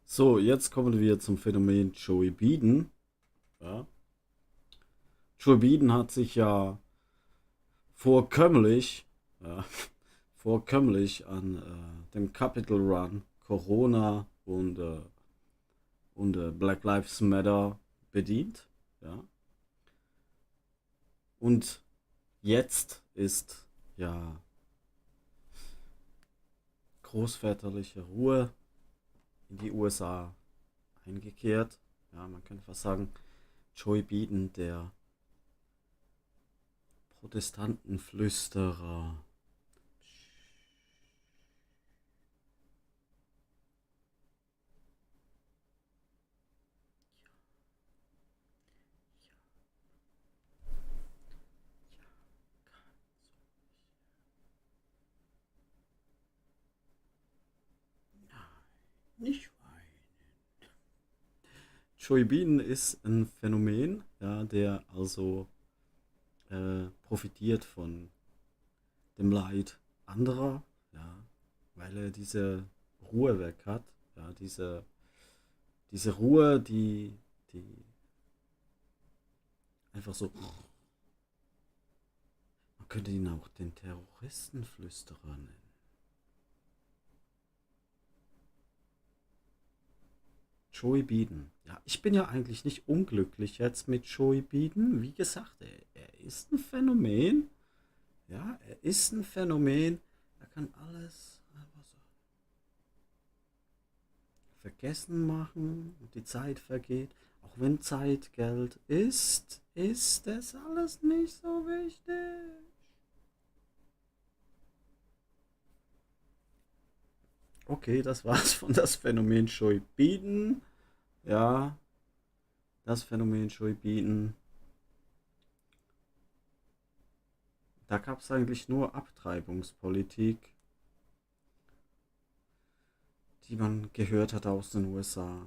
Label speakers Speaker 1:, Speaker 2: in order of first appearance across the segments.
Speaker 1: So, jetzt kommen wir zum Phänomen Joey Biden. Ja. Joey Biden hat sich ja vorkömmlich, ja, vorkömmlich an dem Capitol Run, Corona und Black Lives Matter bedient. Ja. Und jetzt ist ja großväterliche Ruhe in die USA eingekehrt. Ja, man könnte fast sagen, Joey Biden, der Protestantenflüsterer. Nicht weinen. Joey Bean ist ein Phänomen, ja, der also profitiert von dem Leid anderer, ja, weil er diese Ruhe weg hat, ja, diese Ruhe, die einfach so, man könnte ihn auch den Terroristenflüsterer nennen. Joey Biden. Ja, ich bin ja eigentlich nicht unglücklich jetzt mit Joey Biden. Wie gesagt, er ist ein Phänomen. Ja, er ist ein Phänomen. Er kann alles einfach so vergessen machen und die Zeit vergeht. Auch wenn Zeit Geld ist das alles nicht so wichtig. Okay, das war's von das Phänomen Joey Biden. Ja, das Phänomen Joey Biden. Da gab es eigentlich nur Abtreibungspolitik, die man gehört hat aus den USA.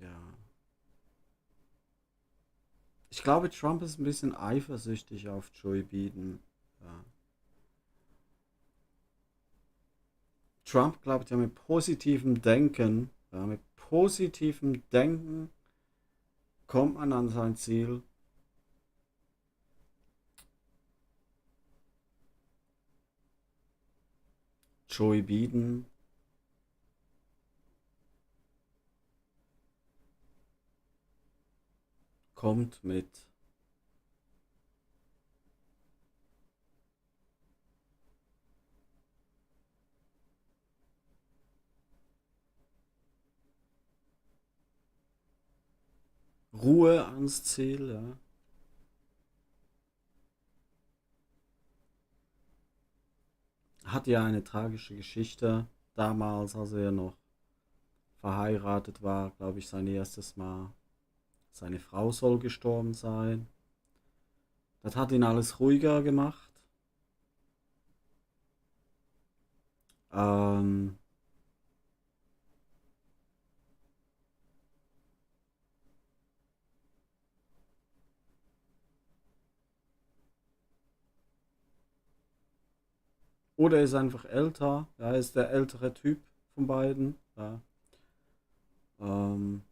Speaker 1: Ja. Ich glaube, Trump ist ein bisschen eifersüchtig auf Joey Biden. Ja. Trump glaubt ja mit positivem Denken kommt man an sein Ziel. Joey Biden kommt mit Ruhe ans Ziel. Ja. Hat ja eine tragische Geschichte. Damals, als er noch verheiratet war, glaube ich, sein erstes Mal. Seine Frau soll gestorben sein. Das hat ihn alles ruhiger gemacht. Ähm, oder er ist einfach älter. Ja, er ist der ältere Typ von beiden. Ja. Ähm,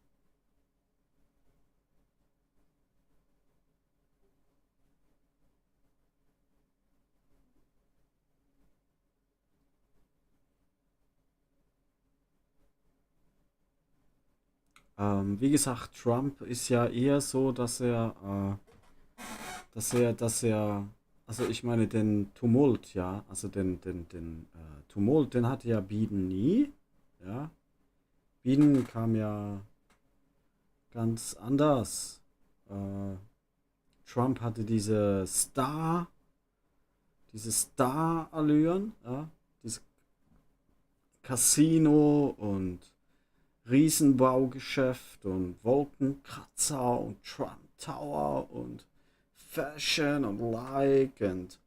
Speaker 1: wie gesagt, Trump ist ja eher so, also ich meine den Tumult, ja, also den Tumult, den hatte ja Biden nie. Ja, Biden kam ja ganz anders. Äh, Trump hatte diese Star-Allüren, ja, dieses Casino und Riesenbaugeschäft und Wolkenkratzer und Trump Tower und Fashion und Like and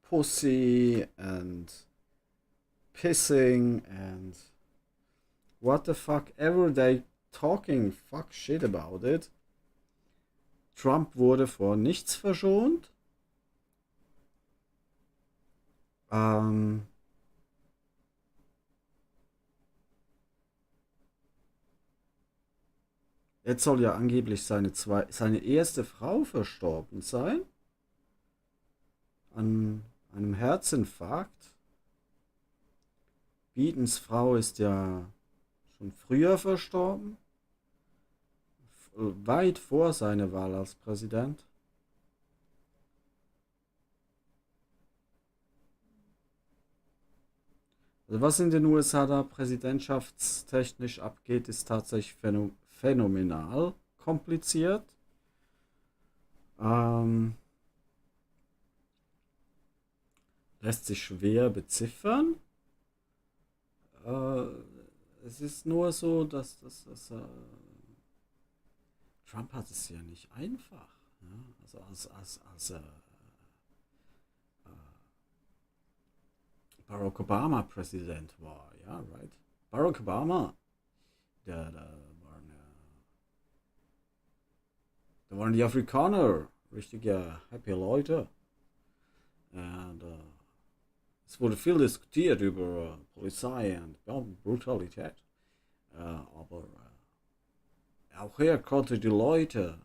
Speaker 1: Pussy and pissing and what the fuck ever they talking fuck shit about it. Trump wurde vor nichts verschont. Ähm, Jetzt soll ja angeblich seine erste Frau verstorben sein an einem Herzinfarkt. Bidens Frau ist ja schon früher verstorben, weit vor seiner Wahl als Präsident. Also was in den USA da präsidentschaftstechnisch abgeht, ist tatsächlich phänomenal kompliziert. Ähm, Lässt sich schwer beziffern. Äh, Es ist nur so, dass Trump hat es ja nicht einfach. Ja? Also als Barack Obama Präsident war, ja, right? Barack Obama, da waren die Afrikaner richtige happy Leute. Und es wurde viel diskutiert über Polizei und Brutalität. Aber auch er konnte die Leute,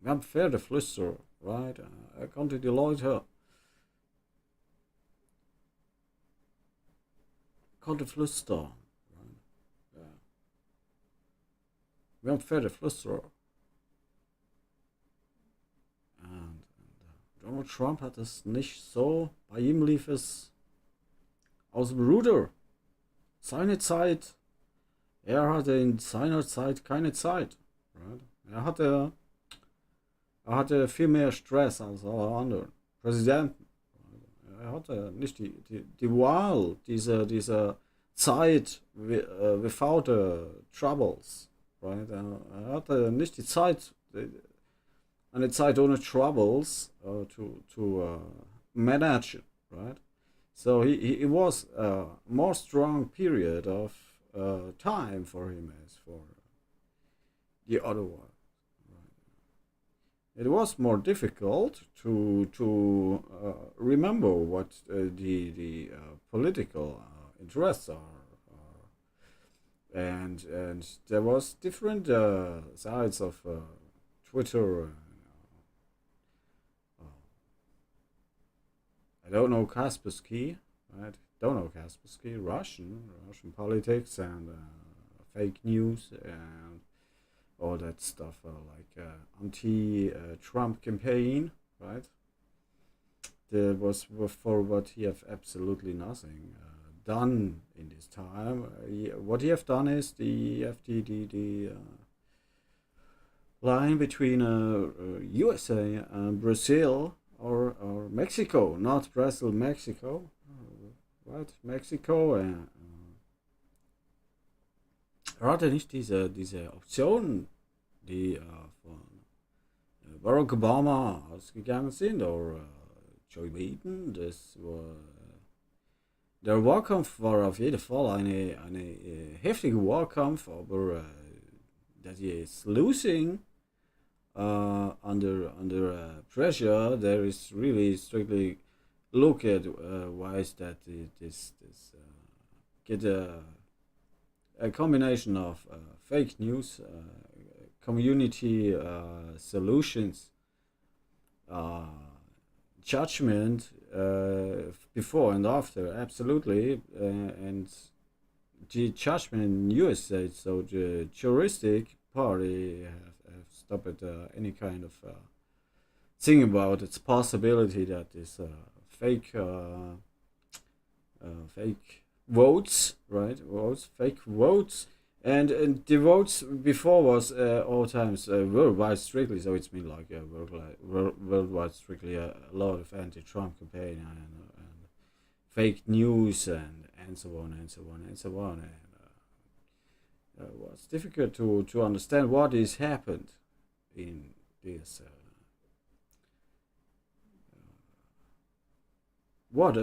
Speaker 1: wir haben Pferdeflüster, right? Er konnte die Leute, konnte flüstern. Right? Ja. Wir haben Pferdeflüster. Donald Trump hat es nicht so, bei ihm lief es aus dem Ruder. Seine Zeit, er hatte in seiner Zeit keine Zeit. Right? Er hatte viel mehr Stress als alle anderen Präsidenten. Er hatte nicht die Wahl, diese Zeit without troubles. Right? Er hatte nicht die Zeit, eine Zeit ohne troubles to manage, right? So it was a more strong period of time for him as for the other one. It was more difficult to remember what the political interests are, and there was different sides of Twitter. I don't know Kaspersky, right? Don't know Kaspersky. Russian politics and fake news and all that stuff, like anti-Trump campaign, right? There was for what he have absolutely nothing done in this time. What he have done is the line between USA and Brazil or Mexico, not Brazil, Mexico, right? Mexico. Er hatte nicht diese Optionen, die von Barack Obama ausgegangen sind oder Joe Biden. Der Wahlkampf war auf jeden Fall eine heftige Wahlkampf, aber that he is losing under pressure. There is really strictly look at why is that this get a combination of fake news, community solutions, uh, judgment before and after, absolutely, and the judgment in USA. So the juristic party have stopped any kind of thing about its possibility that this fake votes, right? Fake votes, and the votes before was all times worldwide strictly. So it's been like worldwide strictly a lot of anti-Trump campaign and fake news and so on and so on and so on. And it was difficult to understand what has happened in this. What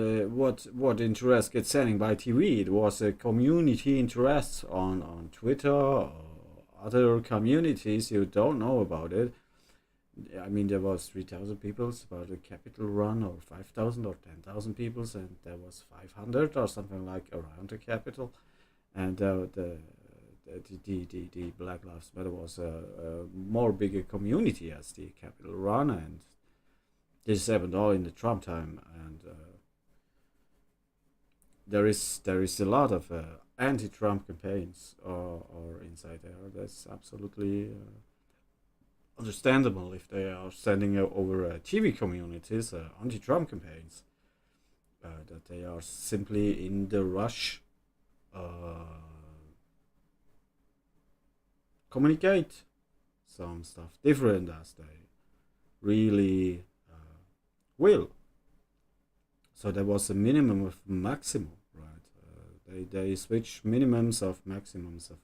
Speaker 1: interest gets selling by TV? It was a community interest on Twitter or other communities. You don't know about it. I mean, there was 3,000 people about a Capitol run, or 5,000 or 10,000 people, and there was 500 or something like around the Capitol, and the Black Lives Matter was a more bigger community as the Capitol run, and this happened all in the Trump time, and there is a lot of anti-Trump campaigns or inside there. That's absolutely understandable if they are sending over TV communities anti-Trump campaigns. That they are simply in the rush communicate some stuff different as they really will. So there was a minimum of maximum, right? They switch minimums of maximums of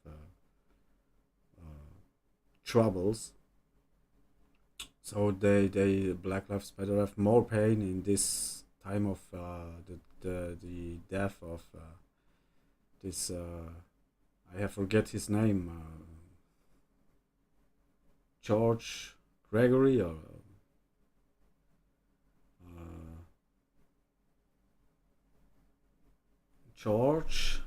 Speaker 1: troubles. So they Black Lives Matter have more pain in this time of the death of this I have forget his name, George Gregory, or uh, George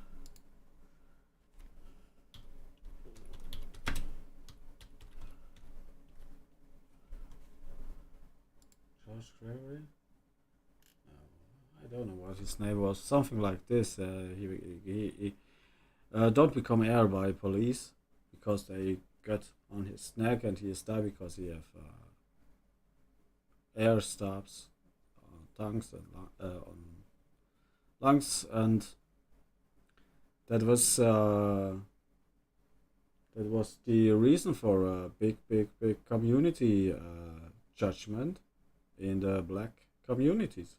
Speaker 1: George Gregory. I don't know what his name was. Something like this. He don't become air by police because they got on his neck and he is died because he have air stops on tongues and on lungs, and that was uh, that was the reason for a big community judgment in the black communities,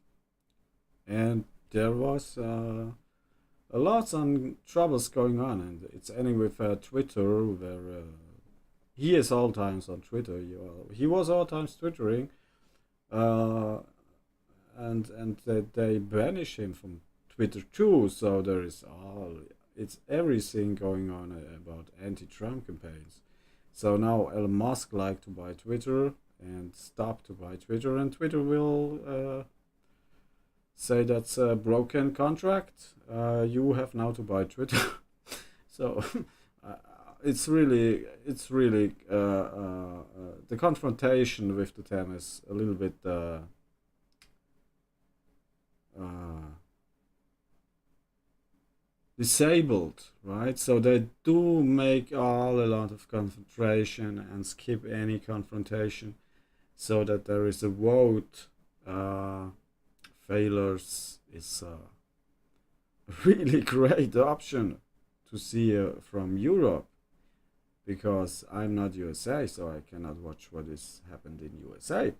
Speaker 1: and there was a lot of troubles going on, and it's ending with Twitter, where he is all times on Twitter. He was all times twittering, uh, and they banish him from Twitter too. So there is all it's everything going on about anti-Trump campaigns. So now Elon Musk like to buy Twitter and stop to buy Twitter, and Twitter will say that's a broken contract. You have now to buy Twitter. So uh, it's really the confrontation with the them is a little bit uh, disabled, right? So they do make all a lot of confrontation and skip any confrontation, so that there is a vote. Failures is a really great option to see from Europe, because I'm not USA, so I cannot watch what is happened in USA.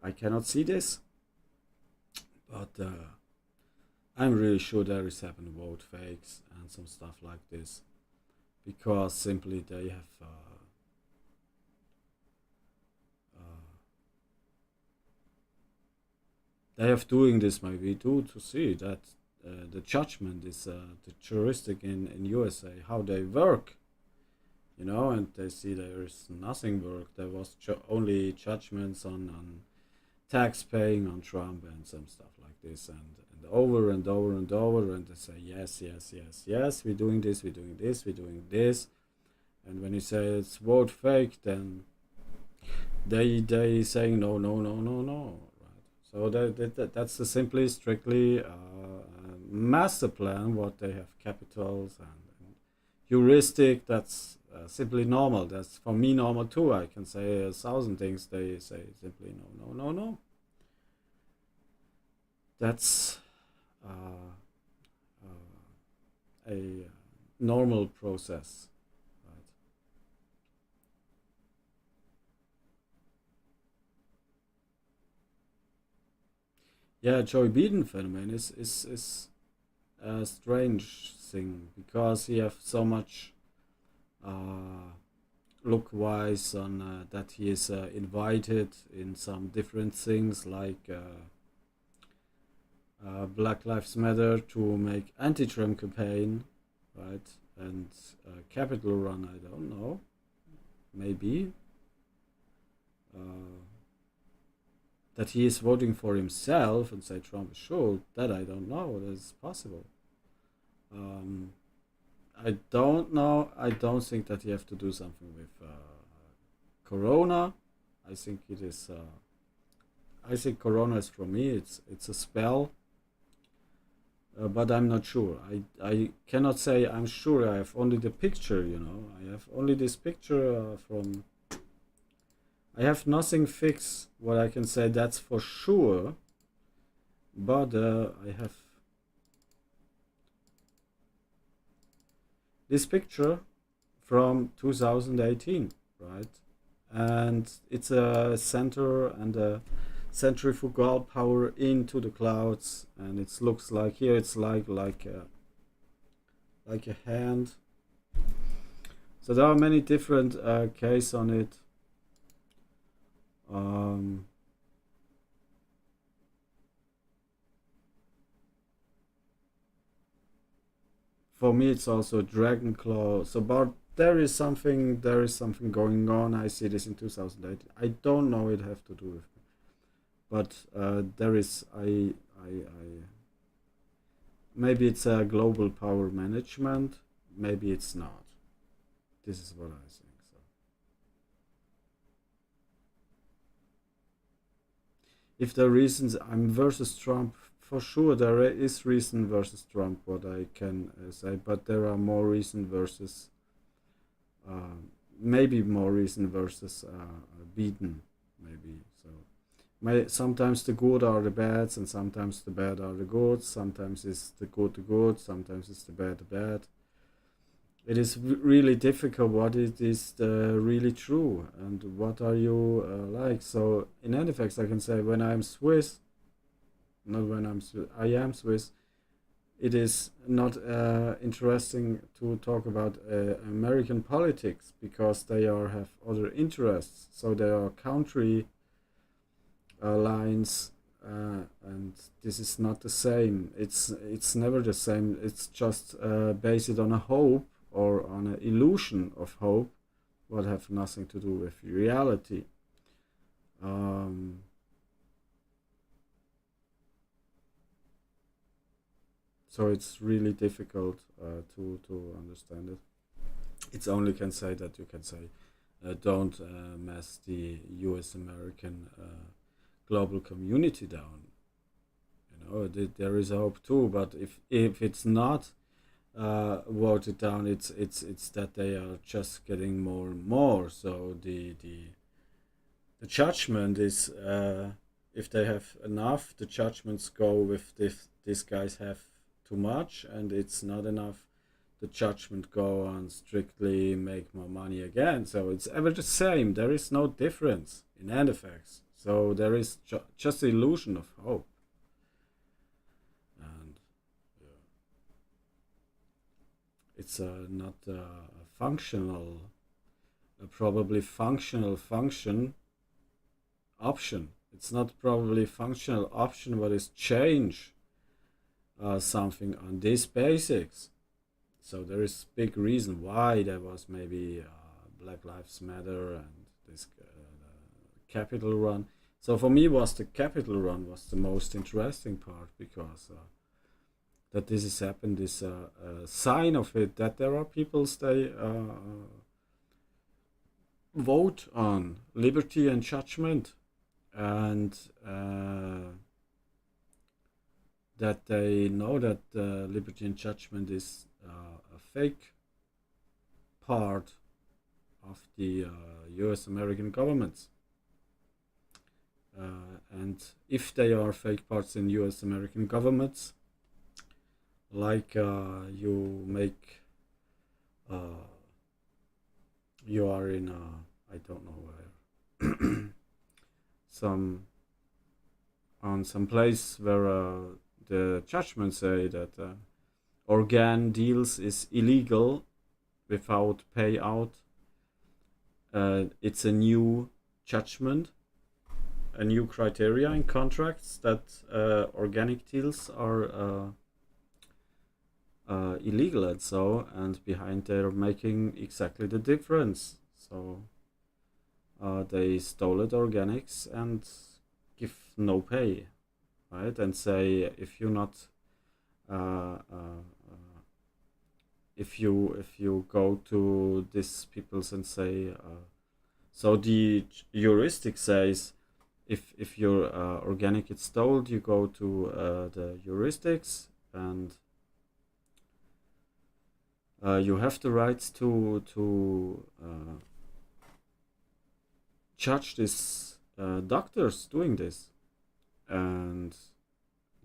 Speaker 1: I cannot see this, but I'm really sure there is happened vote fakes and some stuff like this, because simply uh, they have doing this maybe too to see that the judgment is the juristic in USA how they work, and they see there is nothing work. There was only judgments on tax paying on Trump and some stuff like this, and over and over and over, and they say yes, yes, yes, yes, we're doing this, we're doing this, we're doing this, and when you say it's vote fake, then they saying no, no, no, no, no, right? So that's the simply strictly master plan what they have capitals and heuristic. That's simply normal. That's for me normal too. I can say a thousand things. They say simply no, no, no, no. That's uh, a normal process, right? Yeah, Joey Biden phenomenon is a strange thing, because he have so much uh, look wise on that he is invited in some different things like Black Lives Matter to make anti-Trump campaign, right? And Capital Run, I don't know, maybe. uh, that he is voting for himself and say Trump is sure, that I don't know. That is possible. Um, I don't know. I don't think that you have to do something with Corona. I think it is. I think Corona is for me. It's a spell, but I'm not sure. I cannot say I'm sure. I have only the picture. I have only this picture from. I have nothing fixed. What I can say that's for sure. But I have this picture from 2018, right? And it's a center and a centrifugal power into the clouds, and it looks like here it's like a hand. So there are many different cases on it. Um, for me, it's also a dragon claw. So, but there is something going on. I see this in 2008. I don't know it have to do with, but there is. Maybe it's a global power management. Maybe it's not. This is what I think. So, if the reasons I'm versus Trump, for sure there is reason versus Trump. What I can say, but there are more reason versus uh, maybe more reason versus Biden, maybe. So sometimes the good are the bads, and sometimes the bad are the good. Sometimes it's the good. Sometimes it's the bad. It is really difficult. What it is really true, and what are you like? So in any effects, I can say when I'm Swiss, not when I am Swiss. It is not interesting to talk about American politics because they have other interests. So there are country lines, and this is not the same. It's never the same. It's just based on a hope or on an illusion of hope, what have nothing to do with reality. Um, so it's really difficult to understand it. It's only can say that you can say don't mess the U.S. American global community down. There is hope too, but if it's not voted down, it's that they are just getting more and more. So the judgment is if they have enough, the judgments go with this. These guys have too much, and it's not enough. The judgment go on strictly make more money again. So it's ever the same. There is no difference in end effects. So there is just the illusion of hope, and it's not a functional, probably functional function option. It's not probably functional option, but is change something on these basics. So there is big reason why there was maybe Black Lives Matter and this capital run. So for me, was the capital run was the most interesting part because that this has happened is a sign of it that there are people stay vote on liberty and judgment, and that they know that liberty and judgment is a fake part of the U.S. American governments. And if they are fake parts in U.S. American governments, like you make, uh, you are in I don't know where, some on some place where the judgment say that organ deals is illegal without payout. It's a new judgment, a new criteria in contracts that organic deals are illegal, and so and behind they're making exactly the difference. So they stole it organics and give no pay, right? And say if you not if you go to these peoples and say so the heuristic says if your organic is stole, you go to the heuristics and you have the rights to judge these doctors doing this, and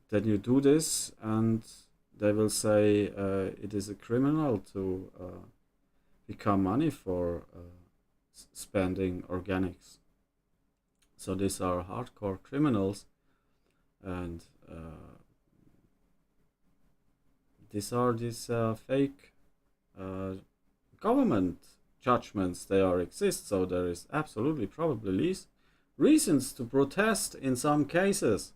Speaker 1: then you do this, and they will say it is a criminal to become money for spending organics. So these are hardcore criminals, and these are these fake government judgments. They are exist. So there is absolutely probably reasons to protest in some cases.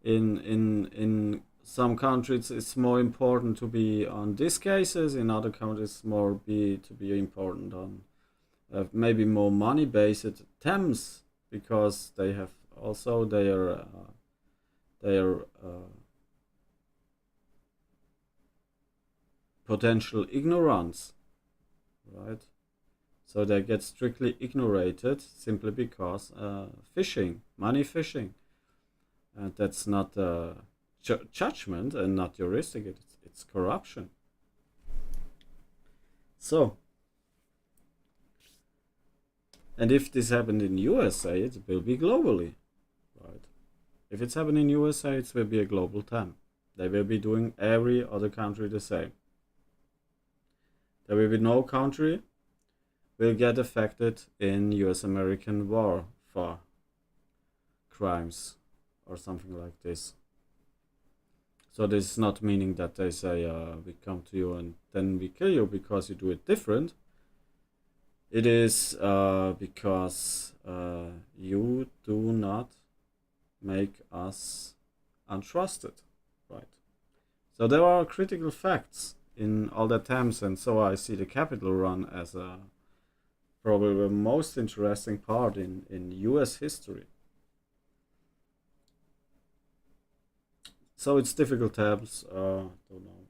Speaker 1: In some countries it's more important to be on these cases. In other countries more be to be important on maybe more money based attempts, because they have also their potential ignorance, right? So they get strictly ignorated simply because money fishing, and that's not judgment and not heuristic. It's corruption. So, and if this happened in USA, it will be globally, right? If it's happening in USA, it will be a global TAM. They will be doing every other country the same. There will be no country will get affected in US American war for crimes or something like this. So this is not meaning that they say we come to you and then we kill you because you do it different. It is because you do not make us untrusted, right? So there are critical facts in all the attempts, and so I see the Capitol run as probably the most interesting part in US history. So it's difficult tabs, don't know.